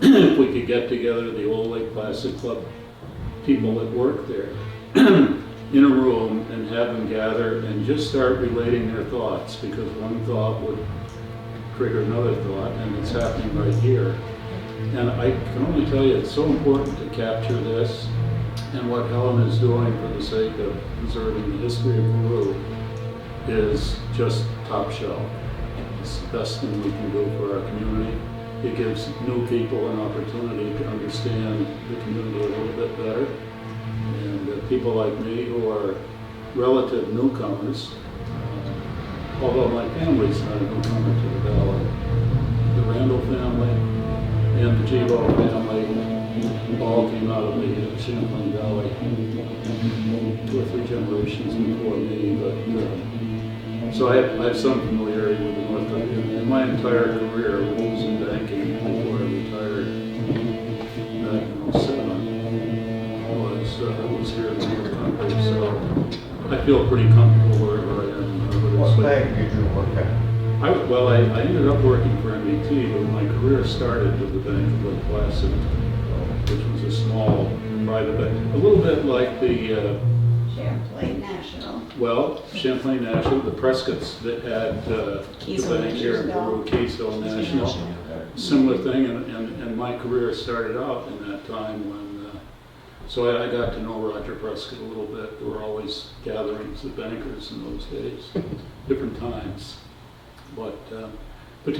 if we could get together the old Lake Placid Club people that work there in a room and have them gather and just start relating their thoughts, because one thought would trigger another thought, and it's happening right here. And I can only tell you it's so important to capture this, and what Helen is doing for the sake of preserving the history of Peru is just top shelf. It's the best thing we can do for our community. It gives new people an opportunity to understand the community a little bit better. And people like me who are relative newcomers, although my family's not a newcomer to the valley, the Randall family and the Gibo family all came out of the Champlain Valley 2 or 3 generations before me. But so I have some familiarity with the North Country. And my entire career was in banking before I retired back in 07. Was here in the North Country, so I feel pretty comfortable wherever I am. What bank did you work at? Well, I ended up working for McGee, but my career started with the Bank of Lake Placid, which was a small private bank, a little bit like the Champlain National. Champlain National, the Prescotts that had the bank here in Peru, Keystone National, similar thing, and my career started out in that time when. So I got to know Roger Prescott a little bit. There were always gatherings of bankers in those days, different times. But to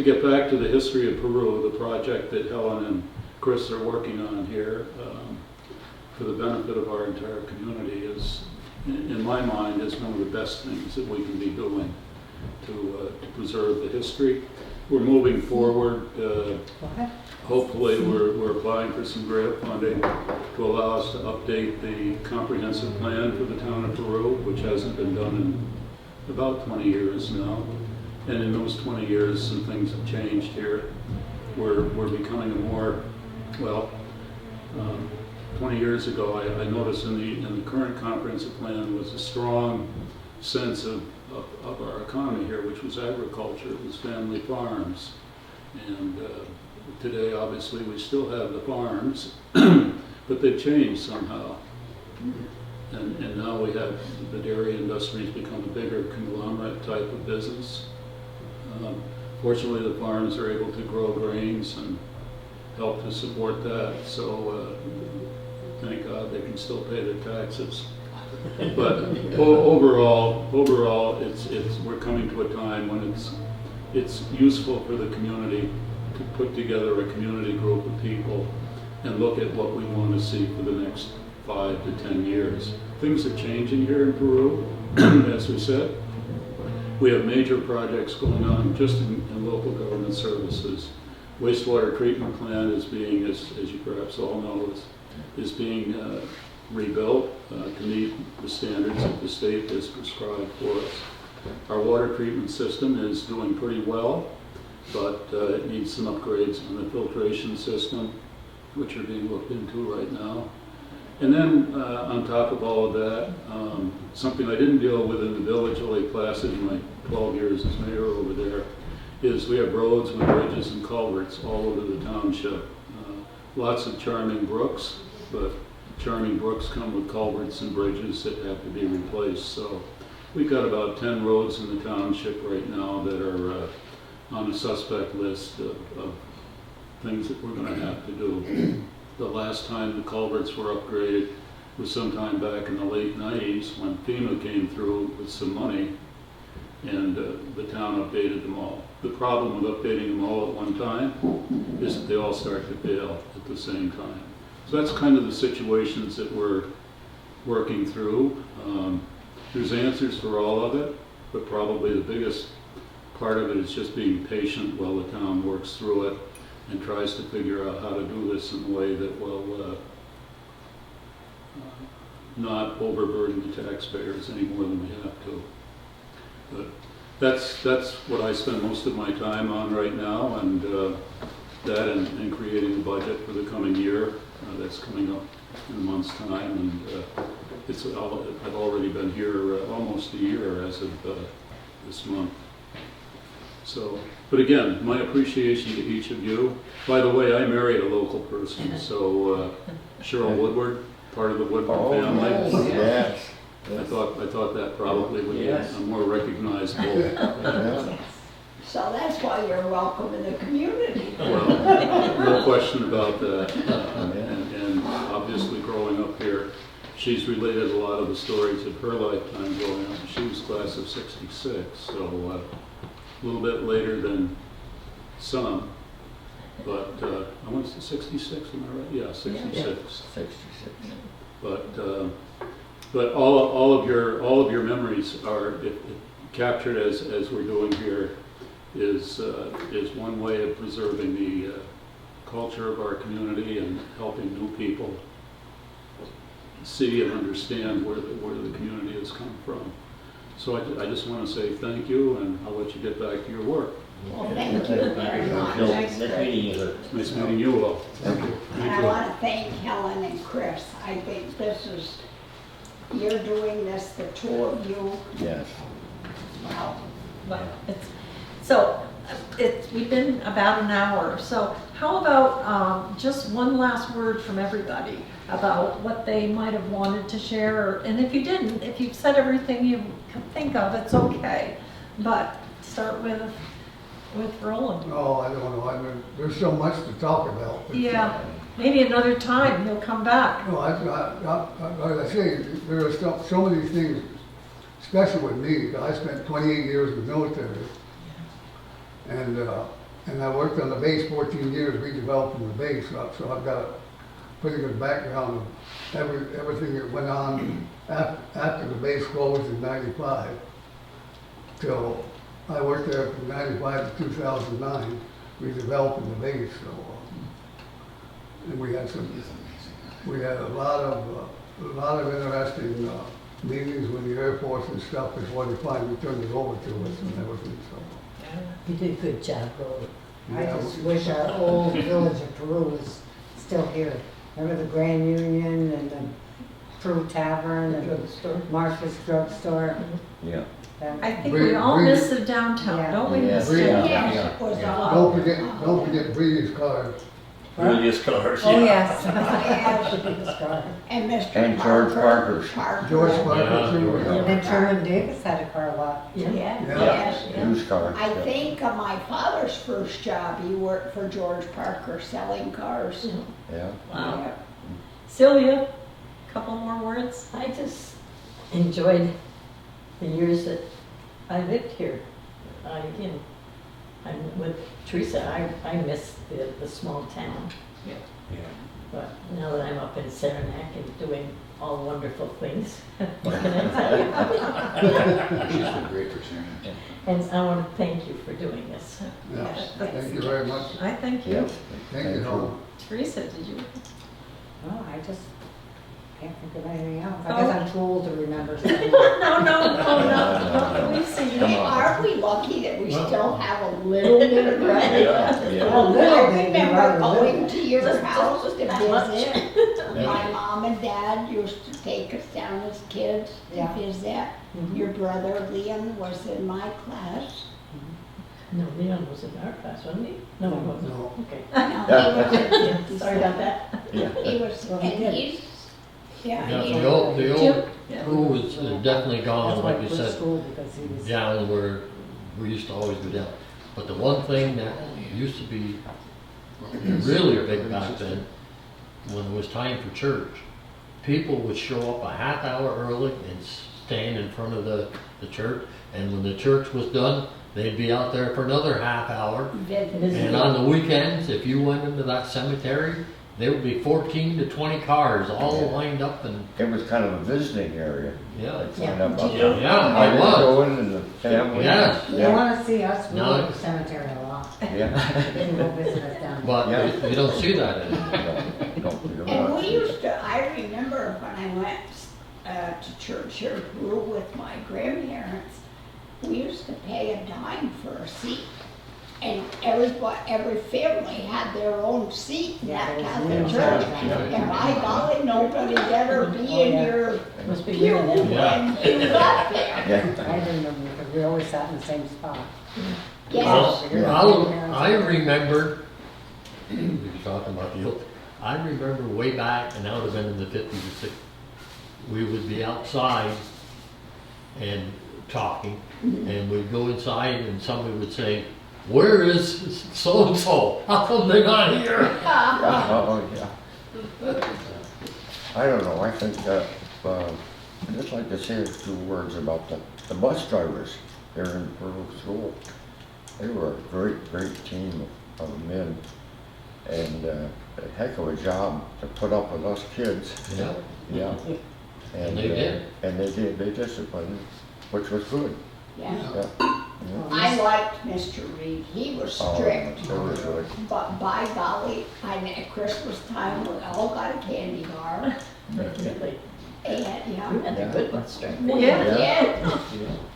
get back to the history of Peru, the project that Helen and Chris are working on here for the benefit of our entire community is, in my mind, is one of the best things that we can be doing to preserve the history. We're moving forward. Hopefully, we're applying for some grant funding to allow us to update the comprehensive plan for the town of Peru, which hasn't been done in about 20 years now. And in those 20 years, some things have changed here. We're becoming a more, well, 20 years ago, I noticed in the current comprehensive plan was a strong sense of our economy here, which was agriculture, it was family farms. And today, obviously, we still have the farms, but they've changed somehow. And now we have the dairy industry has become a bigger conglomerate type of business. Fortunately, the farms are able to grow grains and help to support that. So thank God they can still pay their taxes. But overall, we're coming to a time when it's useful for the community to put together a community group of people and look at what we want to see for the next 5 to 10 years. Things are changing here in Peru, as we said. We have major projects going on just in local government services. Wastewater treatment plant is being, as you perhaps all know, is being rebuilt to meet the standards that the state has prescribed for us. Our water treatment system is doing pretty well, but it needs some upgrades on the filtration system, which are being looked into right now. And then on top of all of that, something I didn't deal with in the village HS Classes in my 12 years as mayor over there, is we have roads with bridges and culverts all over the township. Lots of charming brooks, but charming brooks come with culverts and bridges that have to be replaced. So we've got about 10 roads in the township right now that are on a suspect list of things that we're going to have to do. The last time the culverts were upgraded was sometime back in the late 90s when FEMA came through with some money and the town updated them all. The problem with updating them all at one time is that they all start to fail at the same time. So that's kind of the situations that we're working through. There's answers for all of it, but probably the biggest part of it is just being patient while the town works through it and tries to figure out how to do this in a way that will not overburden the taxpayers any more than we have to. But that's what I spend most of my time on right now, and that and creating the budget for the coming year. That's coming up in a month's time, and I've already been here almost a year as of this month. So, but again, my appreciation to each of you. By the way, I married a local person, so Cheryl Woodward, part of the Woodward family. Yes. I thought that probably would be a more recognizable. So that's why you're welcome in the community. Well, no question about that. And obviously growing up here, she's related a lot of the stories of her lifetime growing up. She was class of 66, so a little bit later than some, but I want to say 66, am I right? Yeah, 66. Yeah. 66. But all of your memories are captured as we're doing here is one way of preserving the culture of our community and helping new people see and understand where the community has come from. So I just want to say thank you, and I'll let you get back to your work. Well, thank you very much. Nice meeting you. Nice meeting you all. Thank you. And I want to thank Helen and Chris. I think you're doing this, the two of you. Yes. Wow. Well, we've been about an hour, so how about just one last word from everybody about what they might have wanted to share, and if you didn't, if you've said everything you can think of, it's okay, but start with Roland. Oh, I don't know, there's so much to talk about. But, Yeah, maybe another time he'll come back. No, like I say, there are so many things, especially with me. I spent 28 years in the military, and And I worked on the base 14 years redeveloping the base, so I've got a pretty good background of everything that went on after the base closed in 95. Till I worked there from 95 to 2009, redeveloping the base, so. And we had a lot of interesting meetings with the Air Force and stuff before they finally turned it over to us and everything, so. You did a good job, Roland. I Yeah, just wish our old village of Peru was still here. Remember the Grand Union and the Peru Tavern and Drugstore. Martha's Drugstore? Yeah. I think we all miss the downtown, Yeah. don't we Yeah. miss Yeah. downtown? Yes, it was all. Don't forget Bree's car. Religious colors, Oh, yeah. yes. Yes. And Mr. And George Parker. George Parker. Parker, too. And Sherman Davis had a car lot. Yeah. Yes, Yeah. yes. Used car. I yeah. think my father's first job, he worked for George Parker selling cars. Yeah. Wow. Yeah. Sylvia, couple more words? I just enjoyed the years that I lived here. Again, I'm with Theresa, I miss the small town. Yeah. But now that I'm up in Saranac and doing all wonderful things, what can I tell you? She's been great for sharing. And I want to thank you for doing this. Yes, thank you very much. I thank Yeah. you. Thank you, Helen. Teresa, did you? Oh, I just can't think of anything else. I guess I'm too old to remember stuff. No. We've seen Come it. on. Aren't we lucky that we still have a little bit of gratitude? Yeah, yeah. A little I bit, you're remember right, a little going bit. to your Just house to that much. visit. My mom and dad used to take us down as kids to Yeah. visit. Your brother Liam was in my class. No, Leon was in our class, wasn't he? No, he wasn't. No. Okay. No, he was Sorry about that. Yeah. He was, Well, he and did. he's, yeah, Yeah, he the old Yeah. crew is definitely gone, That's why like he you quit said, school, because he was. down where we used to always go down. But the one thing that used to be really big back then, when it was time for church, people would show up a half hour early and stand in front of the church, and when the church was done, they'd be out there for another half hour. visited. And on the weekends, if you went into that cemetery, there would be 14 to 20 cars all lined up and, It was kind of a visiting area. yeah. Like, lined up up Yeah. there. Yeah, I it was was. going and the family. Yes. You Yeah. wanna see us, we No. go to the cemetery a lot. Yeah. You can go visit us down. But Yeah. you don't see that anymore. Don't feel And much. we used to, I remember when I went to church here in Peru with my grandparents, we used to pay a dime for a seat. And every family had their own seat in Yeah, that there was Catholic rooms church. all around. And by golly, nobody'd ever be Oh, in yeah. your Must be pew weird. Yeah. when you got there. Yeah. I remember, because we always sat in the same spot. Yes. I remember, you were talking about the old, I remember way back, and that would have been in the 50s or 60s, we would be outside and talking, and we'd go inside and somebody would say, "Where is so-and-so? How come they're not here?" Yeah, oh, yeah. I don't know, I think that, I'd just like to say a few words about the bus drivers here in Peru School. They were a great team of men, and a heck of a job to put up with us kids. Yeah. Yeah. And they did. And they did, they disciplined, which was good. Yeah. Yeah. Yeah. I liked Mr. Reed. He was strict. Oh, they were good. But by golly, at Christmas time, we all got a candy bar. Really. And, yeah. And the good ones, right? Yeah. Yeah.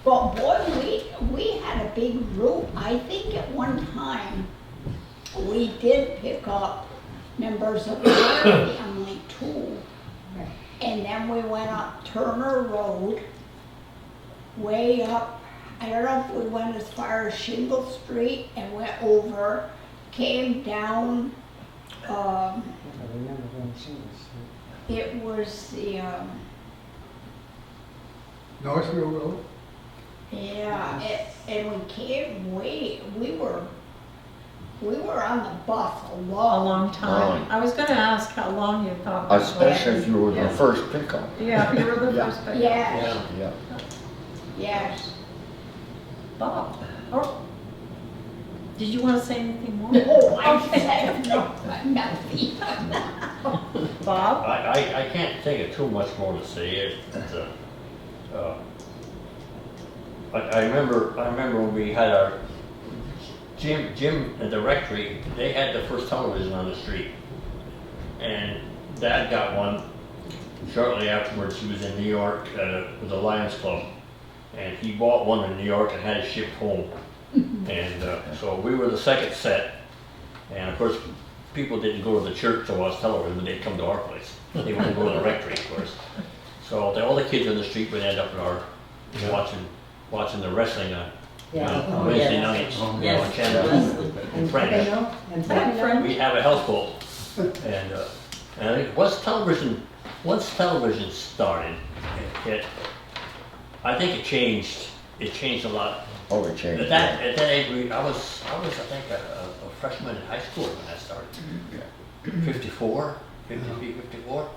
But boy, we had a big group. I think at one time, we did pick up members of our family too. And then we went up Turner Road, way up, I don't know if we went as far as Shingle Street and went over, came down, I remember when she was. it was the, Northfield Road? yeah, and we came we were on the bus a A long long time. I was gonna ask how long you thought. that was. Especially if you were the Yeah. first pickup. Yeah, if you were the Yeah. first pick. Yes, Yeah. yes. Bob, or Did you want to say anything more? No, I said nothing. Bob? I can't think of too much more to say. I remember when we had our Jim at the rectory, they had the first television on the street. And Dad got one shortly afterwards. He was in New York with the Lions Club. And he bought one in New York and had it shipped home. And so we were the second set. And of course, people didn't go to the church to watch television, but they'd come to our place. They wouldn't go to the rectory, of course. So all the kids on the street would end up at our watching the wrestling on Wednesday nights. Yes. On Channel and Friends. And Friends. We have a houseboat, and I think once television started, I think it changed. It changed a lot. Oh, it changed. At that age, I was I think a freshman in high school when that started. 54, 53, 54,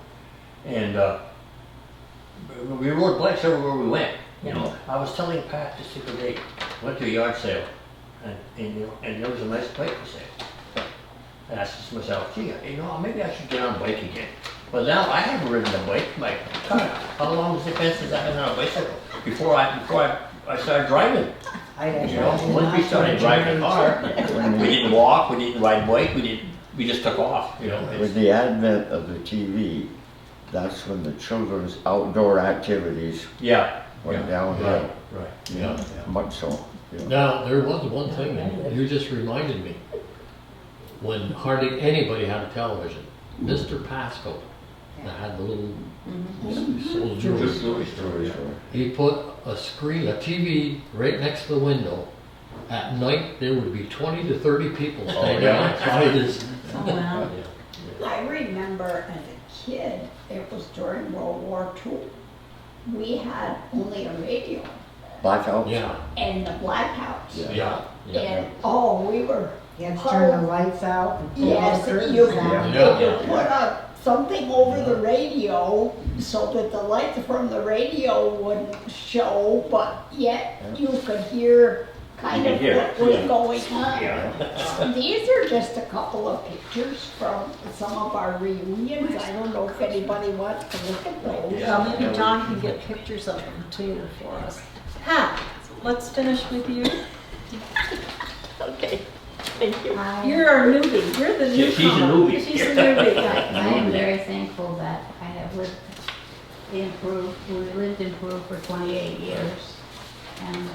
and we rode bikes everywhere we went. You know, I was telling Pat just the other day, went to a yard sale, and there was a nice bike for sale. And I said to myself, gee, maybe I should get on a bike again. But now I haven't ridden a bike. My God, how long has it been since I've been on a bicycle? Before I started driving. Once we started driving a car, we didn't walk, we didn't ride a bike, we just took off. With the advent of the TV, that's when the children's outdoor activities went downhill. Right. Yeah. Much so. Yeah. Now, there was one thing, and you just reminded me, when hardly anybody had a television, Mr. Pasco, that had the little soldier, he put a TV right next to the window. At night, there would be 20 to 30 people standing outside his. Oh, wow. I remember as a kid, it was during World War II. We had only a radio Blackouts? Yeah. and the blackouts. Yeah. And we were. You had to turn the lights out and pull Yes, the curtains you down. Yeah. put something over the radio so that the lights from the radio wouldn't show, but yet you could hear kind of what was going on. Yeah. These are just a couple of pictures from some of our reunions. I don't know if anybody wants to look at those. Maybe John can get pictures of them too for us. Pat, let's finish with you. Okay, thank you. You're our newbie. You're the newcomer. She's a newbie. She's a newbie. I am very thankful that I have lived in Peru. We lived in Peru for 28 years, and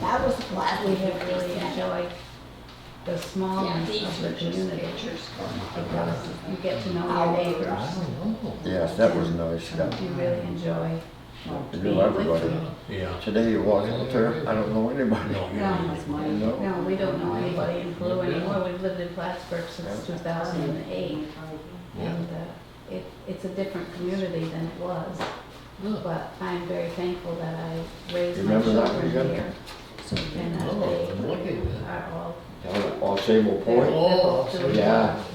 That was glad we have really enjoyed the smallness these of are the just community. pictures from Because you get to know your neighbors. Yes, that was nice. Yeah. You really enjoy You being know with everybody. them. Yeah. Today you walk in the turf, I don't know anybody. No, no, we don't know anybody in Peru anymore. We've lived in Plattsburgh since 2008. And it's a different community than it was. But I'm very thankful that I raised my Remember that children weekend? here. And that they are all, All Sable they're Point? both doing Yeah. well.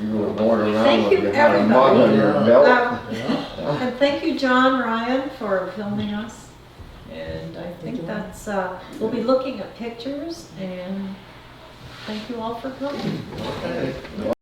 You were going around Thank with you, you had a mug everybody. on your belt. And thank you, John Ryan, for filming us. And I think that's, we'll be looking at pictures, and thank you all for coming. Okay.